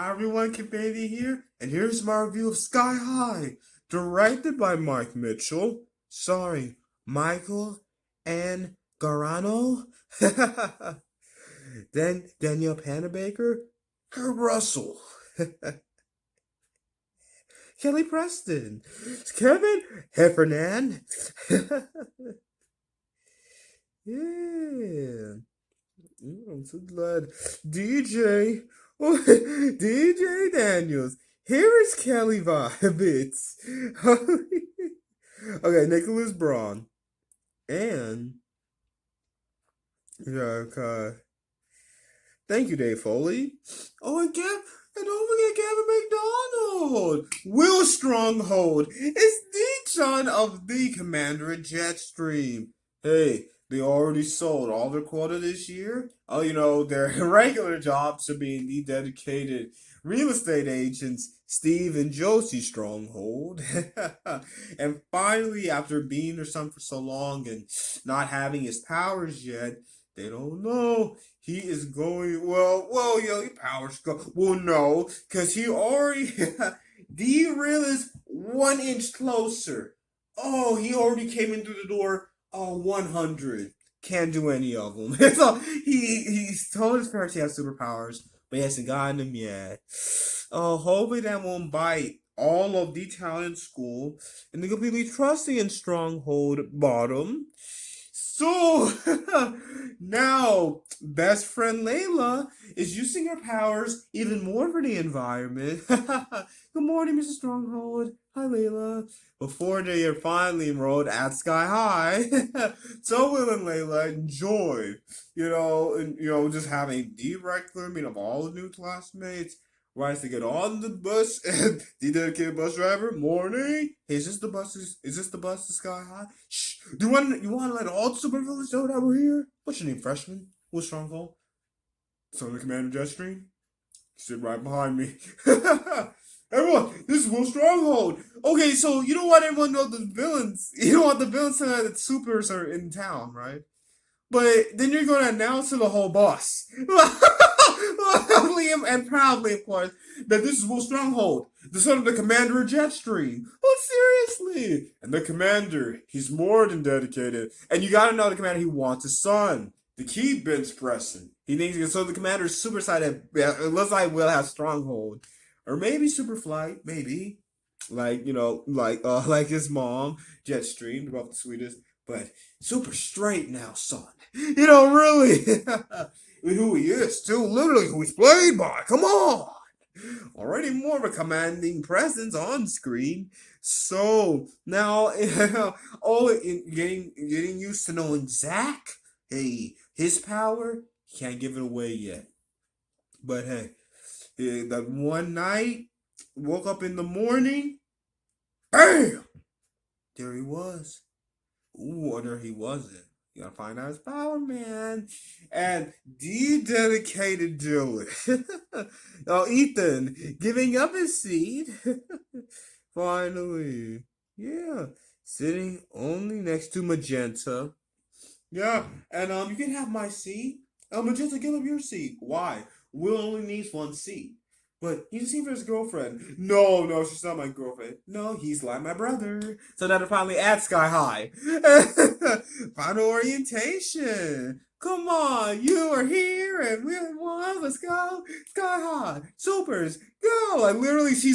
Hi everyone, Kinfinity here, and here's my review of Sky High, directed by Mike Mitchell. Sorry, Michael and Garano. Then Danielle Panabaker, Herb Russell, Kelly Preston, Kevin Heffernan. Yeah. I'm so glad. DJ, oh, DJ Daniels. Here is Kelly Vibits. Okay, Nicholas Braun. And, yeah, okay. Thank you, Dave Foley. Oh, and don't forget Gavin McDonald. Will Stronghold is the son of the commander at Jetstream. Hey, they already sold all their quota this year. Oh, their regular jobs are being the dedicated real estate agents Steve and Josie Stronghold. And finally, after being their son for so long and not having his powers yet, they don't know. He is going, your powers go. Well, no, because he already, the real is 1 inch closer. Oh, he already came in through the door, 100. Can't do any of them. So he's told his parents he has superpowers, but he hasn't gotten them yet. Oh, hopefully that won't bite all of the talent in school and the completely trusting and stronghold bottom. So now, best friend Layla is using her powers even more for the environment. Good morning, Mrs. Stronghold. Hi, Layla. Before they are finally enrolled at Sky High, so Will and Layla enjoy, just having the regular meet of all the new classmates. Rise to get on the bus and the dedicated bus driver. Morning. Hey, is this the bus to Sky High? Shh. Do you want to let all the supervillains know that we're here? What's your name, freshman? What's Stronghold? Son of the Commander Jetstream? Sit right behind me. Everyone, this is Will Stronghold. Okay, so you don't want everyone to know the villains. You don't want the villains to know that supers are in town, right? But then you're going to announce to the whole bus, loudly and proudly, of course, that this is Will Stronghold, the son of the commander of Jetstream. But seriously, and the commander, he's more than dedicated. And you got to know the commander, he wants a son to keep bench pressing. He thinks so. The commander's super excited. It looks like Will has Stronghold, or maybe Super Flight, maybe. Like his mom, Jetstream, they're both the sweetest. But super straight now, son. Really. Who he is, too. Literally who he's played by. Come on. Already more of a commanding presence on screen. So now, getting used to knowing Zach. Hey, his power, he can't give it away yet. But hey, that one night, woke up in the morning, bam! There he was. Ooh, or there he wasn't. You gotta find out his power, man. And the dedicated Dylan. Oh, Ethan, giving up his seat. Finally. Yeah. Sitting only next to Magenta. Yeah, and you can have my seat. Magenta, give up your seat. Why? Will only needs one seat. But he's seen for his girlfriend. No, she's not my girlfriend. No, he's like my brother. So now they're finally at Sky High. Final orientation. Come on, you are here and we're one. Let's go. Sky High. Supers. Go. Like literally she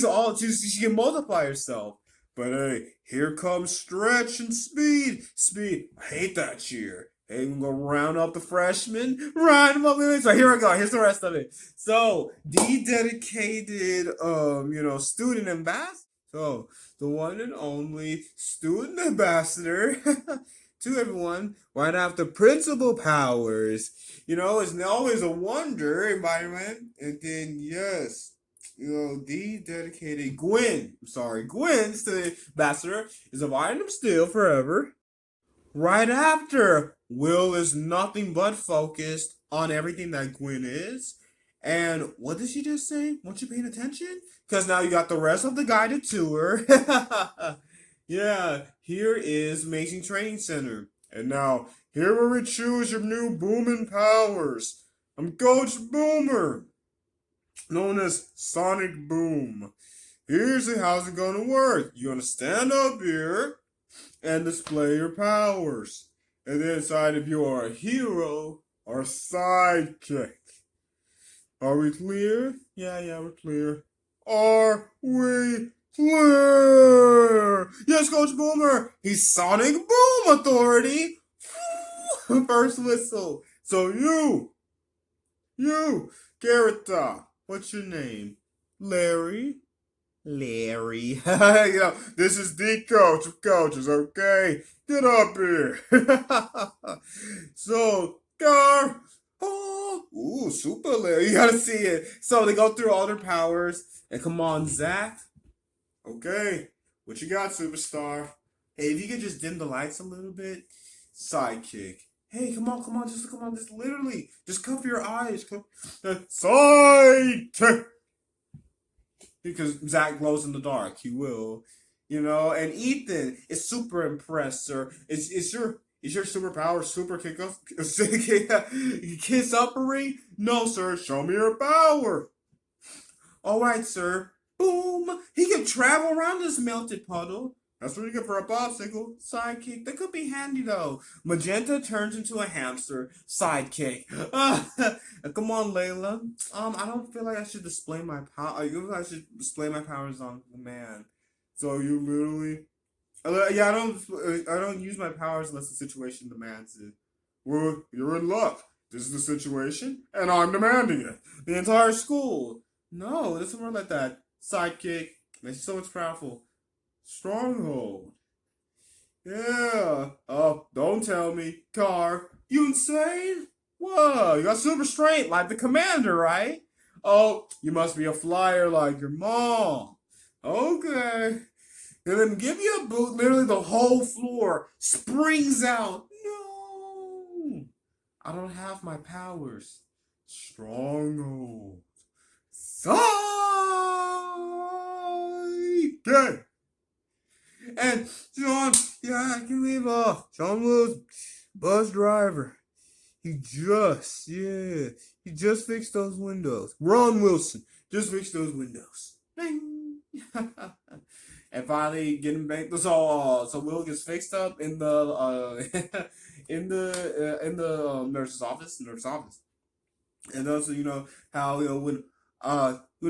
can multiply herself. But hey, here comes Stretch and Speed. Speed, I hate that cheer. Hey, we're gonna round up the freshmen. Round them up. So here we go. Here's the rest of it. So the dedicated, student ambassador. So the one and only student ambassador to everyone. Right after principal powers. It's always a wonder environment. And then yes. The dedicated Gwen's the ambassador is avoiding him still forever. Right after, Will is nothing but focused on everything that Gwen is. And what did she just say? Weren't you paying attention? Because now you got the rest of the guided tour. Yeah, here is Amazing Training Center. And now, here where we choose your new booming powers. I'm Coach Boomer. known as Sonic Boom. Here's how's it gonna work. You're gonna stand up here and display your powers. And then decide if you are a hero or sidekick. Are we clear? Yeah, we're clear. Are we clear? Yes, Coach Boomer. He's Sonic Boom Authority. First whistle. So you, character, what's your name? Larry. Larry. This is the coach of coaches, okay? Get up here. So, car. Oh, ooh, super Larry. You gotta see it. So they go through all their powers. And come on, Zach. Okay. What you got, superstar? Hey, if you could just dim the lights a little bit. Sidekick. Hey, come on, just literally, just cover your eyes. Sidekick. Because Zach glows in the dark. He will. And Ethan is super impressed, sir. Is your superpower super kick up kiss uppery? No, sir. Show me your power. Alright, sir. Boom! He can travel around this melted puddle. That's really good for a popsicle. Sidekick. That could be handy though. Magenta turns into a hamster. Sidekick. Come on, Layla. I don't feel like I should display my power. I should display my powers on the man. So you literally. Yeah, I don't use my powers unless the situation demands it. Well, you're in luck. This is the situation, and I'm demanding it. The entire school. No, it doesn't work like that. Sidekick. Makes you so much powerful. Stronghold. Yeah. Oh, don't tell me. Car. You insane? Whoa, you got super strength like the commander, right? Oh, you must be a flyer like your mom. Okay. And then give you a boot, literally the whole floor springs out. No. I don't have my powers. Stronghold. Sidekick. And Sean, yeah, I can leave off. Sean Wills, bus driver. He just fixed those windows. Ron Wilson just fixed those windows. Ding. And finally getting back. So Will gets fixed up in the nurse's office. And also, how when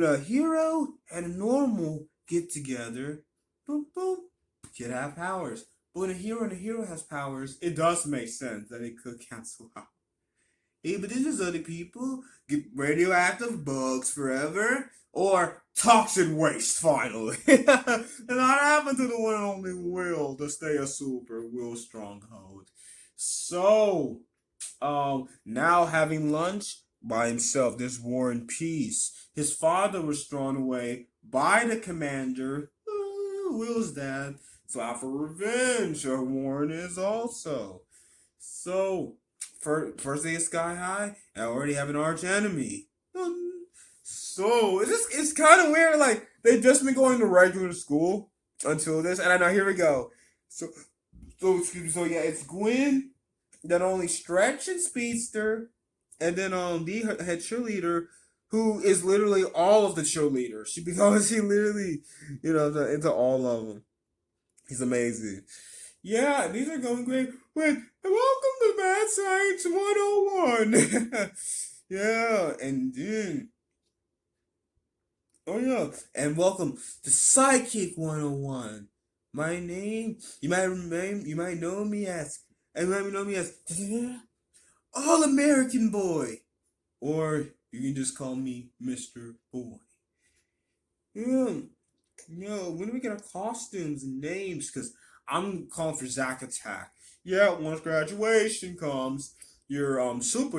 a hero and a normal get together, boom boom, kid have powers. But when a hero has powers, it does make sense that it could cancel out. Hey, but this is other people get radioactive bugs forever or toxic waste finally. And that happened to the one and only Will to stay a super Will Stronghold. So, now having lunch by himself, there's War and Peace. His father was thrown away by the commander, Will's dad. So out for revenge, Warren is also. So, first day is Sky High, I already have an arch enemy. So it's kind of weird. Like they've just been going to regular school until this, and I know here we go. So excuse me. So yeah, it's Gwen, then only Stretch and Speedster, and then the head cheerleader, who is literally all of the cheerleaders. He literally, into all of them. He's amazing. Yeah, these are going great. Wait, welcome to Math Science 101. Yeah, and then, oh yeah, and welcome to Sidekick 101. My name, you might know me as, All American Boy, or you can just call me Mr. Boy. Yeah. When do we get our costumes and names? Because I'm calling for Zack Attack. Yeah, once graduation comes, you're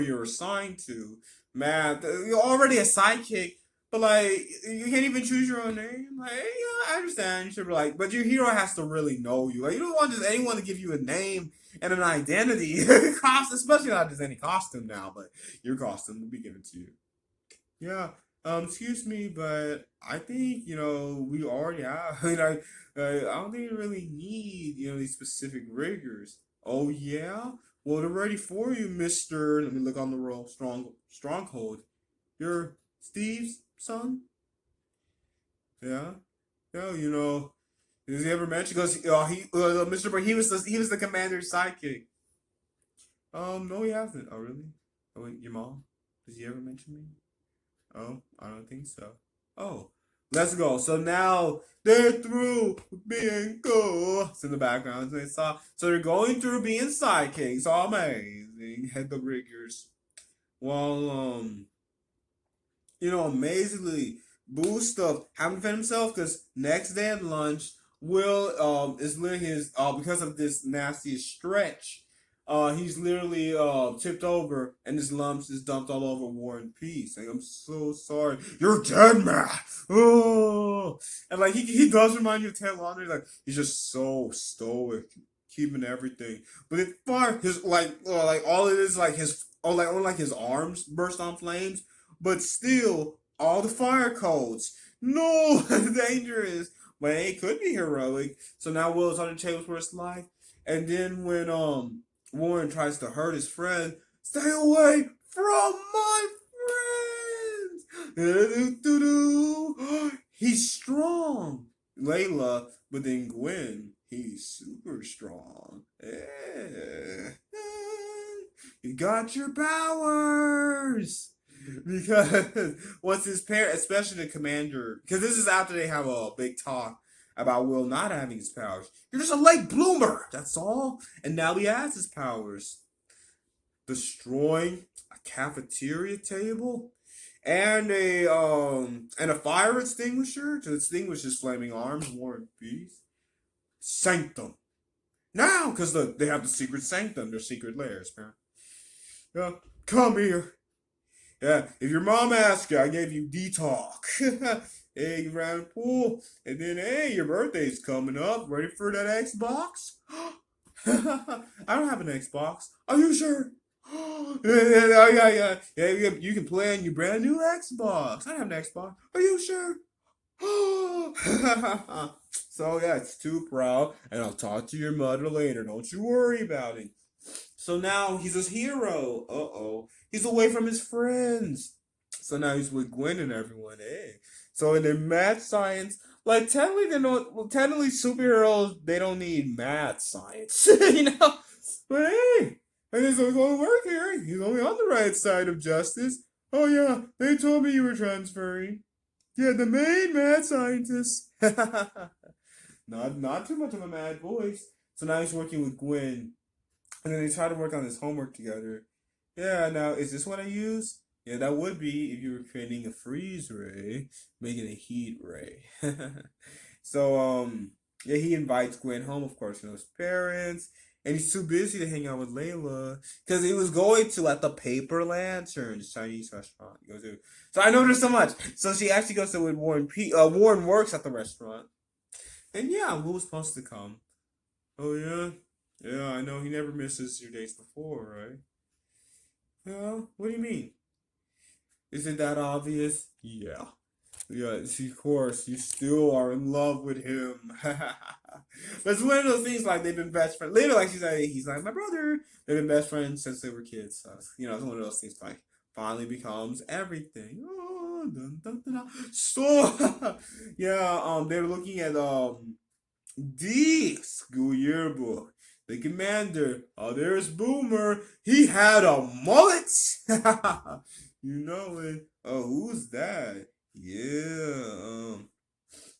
you're assigned to. Math, you're already a sidekick, but like you can't even choose your own name. Like, yeah, I understand. You should be like, but your hero has to really know you. Like, you don't want just anyone to give you a name and an identity. Especially not just any costume now, but your costume will be given to you. Yeah. Excuse me, but I think, we already have. I don't think we really need, these specific riggers. Oh, yeah? Well, they're ready for you, Mr. Let me look on the roll. Stronghold. You're Steve's son? Yeah. Yeah, does he ever mention? Because Mr. Burr, he was the commander's sidekick. No, he hasn't. Oh, really? Oh, wait, your mom? Does he ever mention me? Oh, I don't think so. Oh, let's go. So now they're through being cool. It's in the background. So they're going through being sidekicks. All amazing. Head the riggers. Well, amazingly, Boo stuff haven't fed himself because next day at lunch, Will is literally because of this nasty stretch. He's literally tipped over and his lumps is dumped all over War and Peace. Like, I'm so sorry. You're dead, man. Oh, and like he does remind you of Ted Laundrie. Like he's just so stoic, keeping everything. But it's far his like all it is like his only like his arms burst on flames, but still, all the fire codes. No, dangerous. But it could be heroic. So now Will's on the table for his life. And then when Warren tries to hurt his friend, stay away from my friends. He's strong. Layla, but then Gwen, he's super strong. Yeah. You got your powers. Because once his parent, especially the commander, because this is after they have a big talk about Will not having his powers. You're just a late bloomer, that's all. And now he has his powers. Destroying a cafeteria table and a fire extinguisher to extinguish his flaming arms, War and Peace. Sanctum. Now, because they have the secret sanctum, their secret lairs, man. Yeah, come here. Yeah, if your mom asks you, I gave you D-Talk. Hey, you ran the pool. And then, hey, your birthday's coming up. Ready for that Xbox? I don't have an Xbox. Are you sure? Yeah, you can play on your brand new Xbox. I don't have an Xbox. Are you sure? So, yeah, it's too proud. And I'll talk to your mother later. Don't you worry about it. So now he's his hero. Uh-oh. He's away from his friends. So now he's with Gwen and everyone, eh? So in their math science, like technically they don't well, technically superheroes they don't need math science. But hey, I guess I'm going to work here. He's only on the right side of justice. Oh yeah, they told me you were transferring. Yeah, the main mad scientist. Not too much of a mad voice. So now he's working with Gwen. And then they try to work on this homework together. Yeah, now is this what I use? Yeah, that would be if you were creating a freeze ray, making a heat ray. So yeah, he invites Gwen home, of course, his parents. And he's too busy to hang out with Layla. Because he was going to at the Paper Lanterns Chinese restaurant. He goes to. So I know there's so much. So she actually goes to with Warren Warren works at the restaurant. And yeah, Will was supposed to come. Oh yeah? Yeah, I know he never misses your dates before, right? Yeah, what do you mean? Is it that obvious? Yeah. Yeah, see, of course, you still are in love with him. But it's one of those things like they've been best friends. Later, like he's like my brother. They've been best friends since they were kids. So, it's one of those things like finally becomes everything. Oh, dun, dun, dun, dun. So, yeah, they were looking at the school yearbook. The commander, oh, there's Boomer. He had a mullet. You know it. Oh, who's that? Yeah,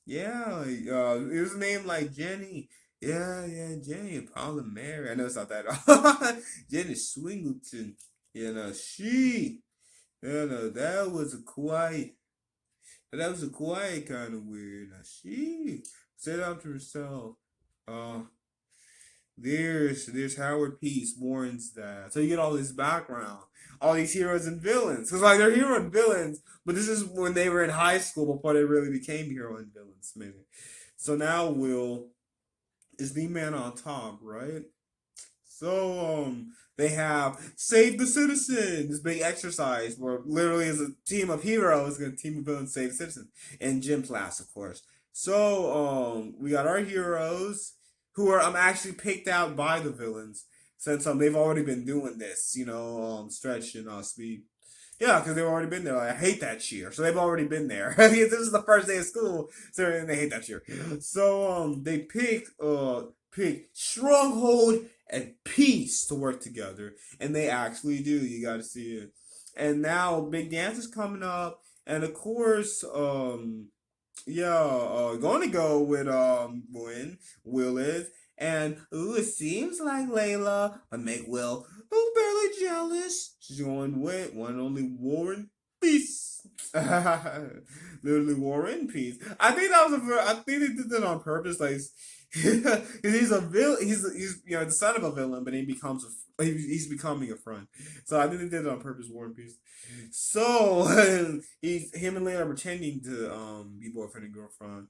yeah, it was named like Jenny. Yeah, Jenny, probably Mary. I know it's not that. Jenny Swingleton. She. That was a quiet kind of weird. Now she said out to herself, uh, there's Howard Peace warns that. So you get all this background, all these heroes and villains. Because like they're hero and villains, but this is when they were in high school before they really became hero and villains, maybe. So now Will is the man on top, right? So they have Save the Citizen, this big exercise where literally as a team of heroes gonna team of villains save the citizens. And gym class, of course. So we got our heroes who are actually picked out by the villains since they've already been doing this, Stretch and Speed. Yeah, because they've already been there. Like, I hate that cheer. So they've already been there. This is the first day of school, so they hate that cheer. So they pick stronghold and peace to work together, and they actually do. You got to see it. And now big dance is coming up, and of course, yeah, going to go with when Will is, and ooh, it seems like Layla but make Will barely jealous. She's going with one and only Warren Peace. Literally Warren Peace. I think that was I think they did that on purpose, like. He's a villain. He's the son of a villain, but he becomes he's becoming a friend. So I think they did it on purpose, War and Peace. So him and Layla are pretending to be boyfriend and girlfriend.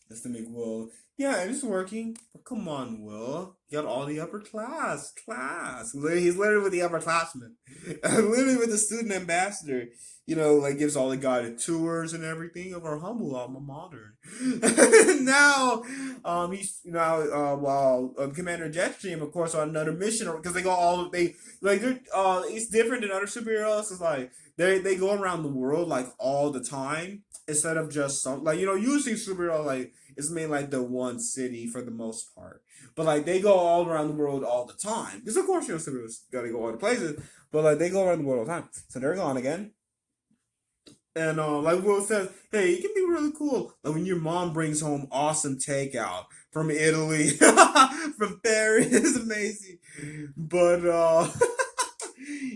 That's to make Will. Yeah, it's working. But come on, Will. You got all the upper class. He's literally with the upperclassmen. Literally with the student ambassador. Like gives all the guided tours and everything of our humble alma mater. Now, he's while Commander Jetstream, of course, on another mission because they go all they like they're it's different than other superheroes. It's like they go around the world like all the time instead of just some like usually superhero like it's mainly like the one city for the most part, but like they go all around the world all the time because of course superheroes gotta go other places, but like they go around the world all the time. So they're gone again. And like Will says, hey, it can be really cool. Like when your mom brings home awesome takeout from Italy, from Paris, amazing. But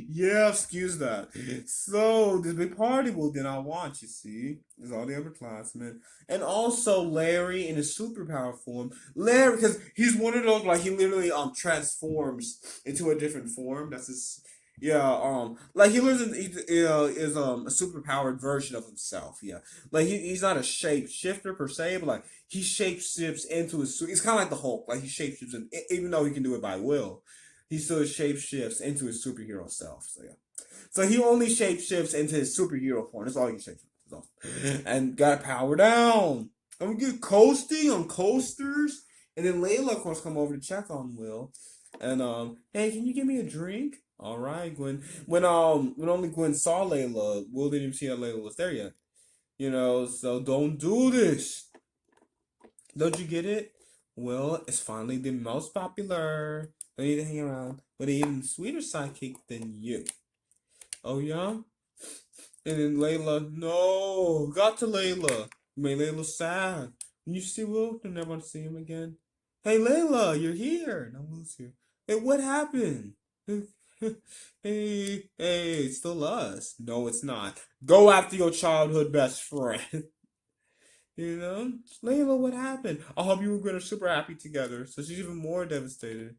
yeah, excuse that. So this big party Will did not want, you see. There's all the upperclassmen. And also Larry in his superpower form. Larry, because he's one of those, like he literally transforms into a different form. That's his yeah, like he lives in he is a super powered version of himself. Yeah, like he's not a shapeshifter per se, but like he shapeshifts into his. He's kind of like the Hulk. Like he shapeshifts, even though he can do it by will, he still shapeshifts into his superhero self. So yeah, so he only shapeshifts into his superhero form. That's all he shapeshifts. And got to power down. And we get coasting on coasters, and then Layla of course come over to check on Will, and hey, can you give me a drink? All right, Gwen. When only Gwen saw Layla, Will didn't even see that Layla was there yet. So don't do this. Don't you get it? Will is finally the most popular. Don't need to hang around with an even sweeter sidekick than you. Oh yeah? And then Layla, no, got to Layla. Made Layla sad. When you see Will, you never want to see him again. Hey Layla, you're here. No Will's here. Hey, what happened? Hey, it's still us. No, it's not. Go after your childhood best friend. Layla, what happened? I hope you were super happy together. So she's even more devastated.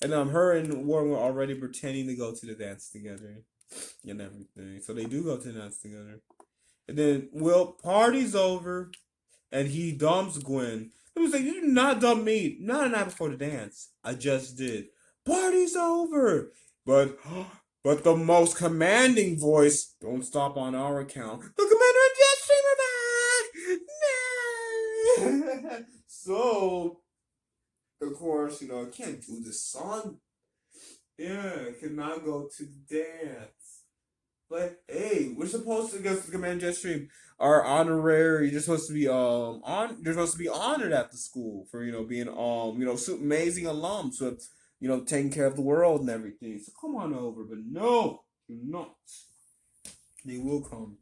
And her and Warren were already pretending to go to the dance together and everything. So they do go to the dance together. And then Will party's over, and he dumps Gwen. He was like, "You did not dump me. Not a night before the dance. I just did. Party's over." But but the most commanding voice, don't stop on our account. The Commander and Jetstream are back! No! So, of course, I can't do this song. Yeah, I cannot go to the dance. But hey, we're supposed to go to the Command Jetstream. Our honorary, you're supposed to be you're supposed to be honored at the school for being super amazing alums with taking care of the world and everything. So come on over, but no, you're not. They will come.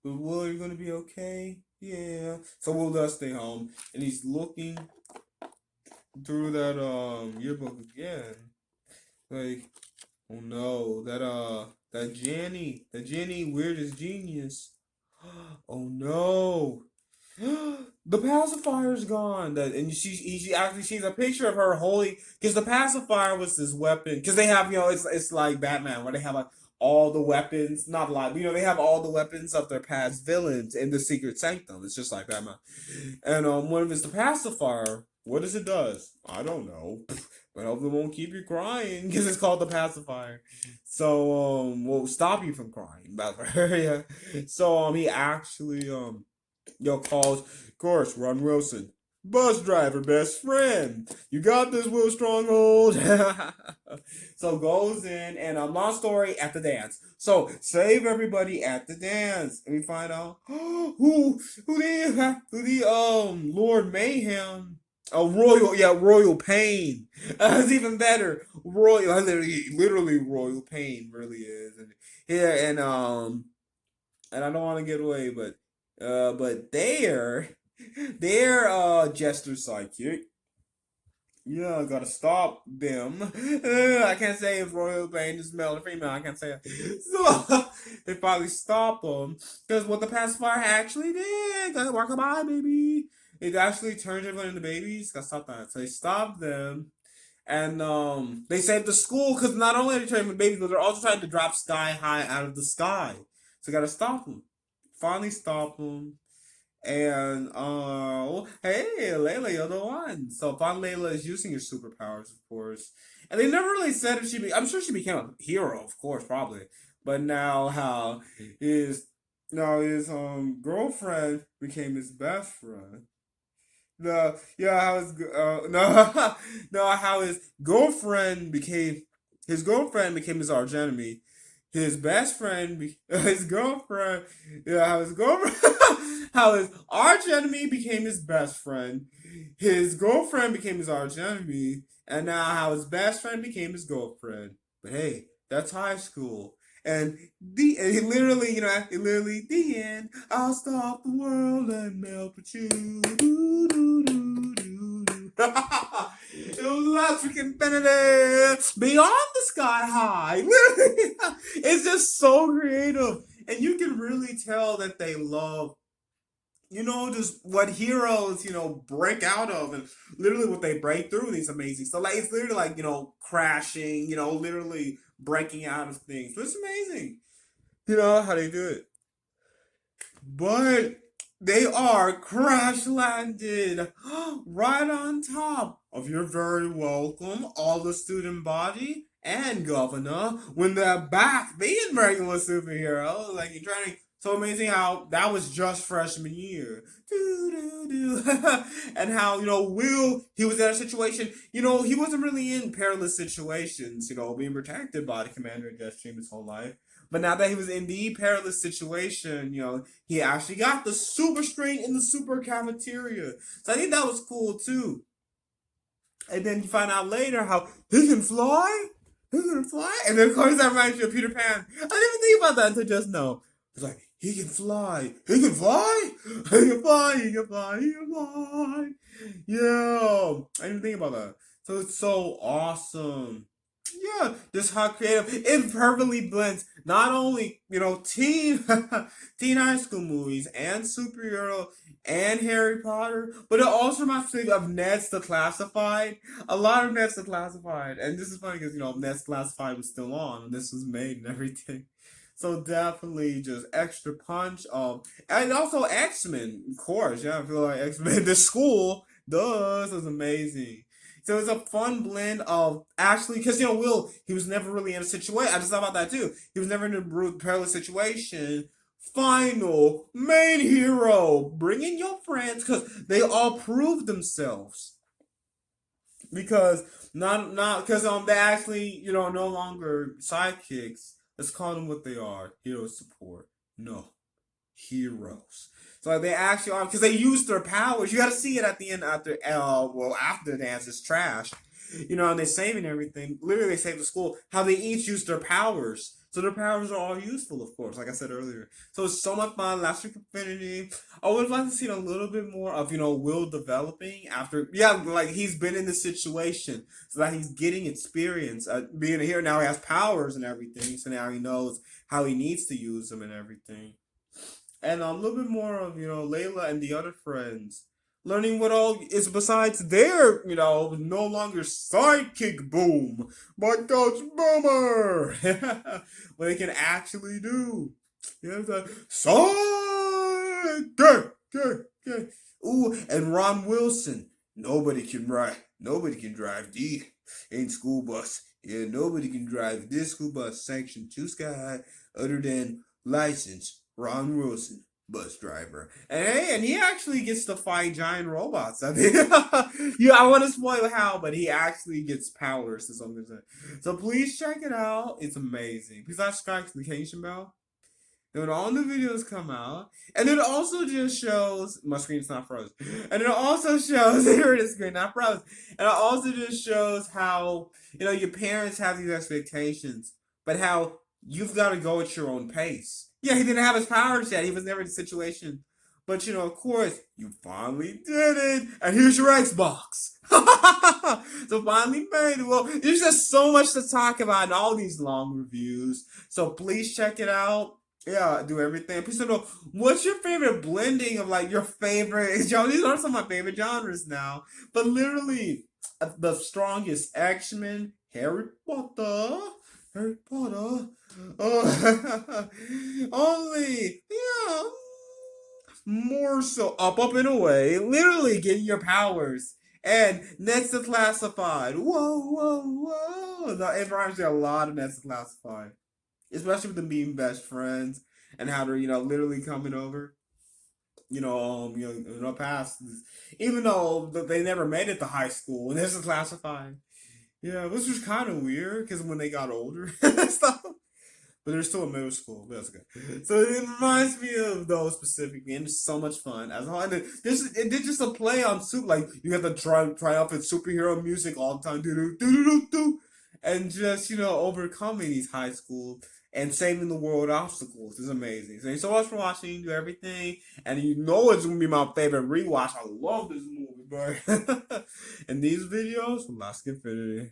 But Will, you're gonna be okay. Yeah. So Will does stay home, and he's looking through that yearbook again. Like, oh no, that Jenny, weirdest genius. Oh no. The pacifier's gone. And she actually sees a picture of her holding because the pacifier was this weapon. Because they have, it's like Batman where they have like all the weapons, not like, they have all the weapons of their past villains in the secret sanctum. It's just like Batman. And one of it's the pacifier. What does it does? I don't know. But hopefully it won't keep you crying because it's called the pacifier. So will stop you from crying. Yeah. So he actually calls, of course, Ron Wilson. Bus driver, best friend. You got this, Will Stronghold. So goes in, and long story at the dance. So save everybody at the dance, and we find out who the Lord Mayhem. Oh, Royal Pain. It's even better. Literally, Royal Pain really is, and yeah, and I don't want to get away, but they're Jester Psychic. Yeah, I gotta stop them. I can't say if Royal Pain is male or female. I can't say it. So they probably stop them because what the pacifier actually did. Gotta work on baby. It actually turned everyone into babies. Gotta stop that. So they stopped them. And they saved the school because not only are they turning into babies, but they're also trying to drop Sky High out of the sky. So gotta stop them. Finally stop them. And hey, Layla, you're the one. So Von Layla is using her superpowers, of course. And they never really said if I'm sure she became a hero, of course, probably. But now how his his girlfriend became his best friend. No, yeah, how his no no how his girlfriend became his arch enemy. His best friend, his girlfriend, yeah, how his girlfriend, how his arch enemy became his best friend. His girlfriend became his arch enemy, and now how his best friend became his girlfriend. But hey, that's high school. And he literally, the end. I'll stop the world and melt with you. Do, do, do, do, do. It was Harris-Kenfinity beyond the sky high. Literally, it's just so creative, and you can really tell that they love just what heroes, break out of and literally what they break through these amazing stuff. Like it's literally like, crashing, literally breaking out of things. But it's amazing. How they do it. But they are crash landed right on top of your very welcome, all the student body and governor when they're back being regular superheroes. Like you're trying to so amazing how that was just freshman year. And how, Will, he was in a situation, he wasn't really in perilous situations, being protected by the commander of Jetstream his whole life. But now that he was in the perilous situation, he actually got the super strength in the super cafeteria. So I think that was cool too. And then you find out later how he can fly. He can fly. And then of course that reminds you of Peter Pan. I didn't even think about that until just now. It's like, he can fly. He can fly. He can fly. He can fly. He can fly. Yeah. I didn't think about that. So it's so awesome. Yeah, just how creative. It perfectly blends not only, teen teen high school movies and superhero and Harry Potter, but it also reminds me of Ned's the Classified. A lot of Ned's the Classified. And this is funny because, Ned's Classified was still on and this was made and everything. So definitely just extra punch. And also X-Men, of course. Yeah, I feel like X-Men, the school, this is amazing. So it's a fun blend of actually, because Will, he was never really in a situation. I just thought about that too. He was never in a perilous situation. Final main hero, bring in your friends because they all proved themselves. Because not because they actually no longer sidekicks. Let's call them what they are: hero support. No, heroes. So like, they actually are because they use their powers. You got to see it at the end after the dance is trash, and they're saving everything. Literally, they save the school. How they each use their powers. So their powers are all useful, of course, like I said earlier. So it's so much fun. Last Week Infinity. I would like to see a little bit more of Will developing after. Yeah, like he's been in this situation, so that he's getting experience being a hero. Now he has powers and everything. So now he knows how he needs to use them and everything. And a little bit more of Layla and the other friends learning what all is besides their no longer sidekick boom, but Coach Boomer, what they can actually do. The sidekick, ooh, and Ron Wilson. Nobody can drive the ain't school bus. Yeah, nobody can drive this school bus section 2 Sky High other than license Ron Wilson. bus driver. And hey, and he actually gets to fight giant robots. I mean, yeah, I want to spoil how, but he actually gets powers to some extent. So please check it out. It's amazing. Please subscribe to the notification bell. Then all the videos come out, and it also just shows my screen's not frozen, and it also shows here it is screen not frozen, and it also just shows how your parents have these expectations, but how you've got to go at your own pace. Yeah, he didn't have his powers yet; he was never in a situation, but of course, you finally did it, and here's your Xbox. So finally made it. Well, there's just so much to talk about in all these long reviews, so please check it out. Yeah, do everything. Please don't know what's your favorite blending of like your favorite genres. These are some of my favorite genres now. But literally, the strongest X-Men, Harry Potter. Harry Potter. Oh, only, yeah, more so up in a way. Literally getting your powers. And next to classified. Whoa, whoa, whoa. It reminds me a lot of next to classified, especially with them being best friends and how they're literally coming over. Past, even though they never made it to high school, and this is classified. Yeah, which was kind of weird because when they got older and stuff, but they're still in middle school. But that's good. So it reminds me of those specific games. So much fun as well. And it did just a play on soup. Like you have the triumphant superhero music all the time, do, and just overcoming these high school and saving the world obstacles is amazing. Thanks so much for watching. Do everything, and it's gonna be my favorite rewatch. I love this movie, bro. And these videos from Harris-Kenfinity.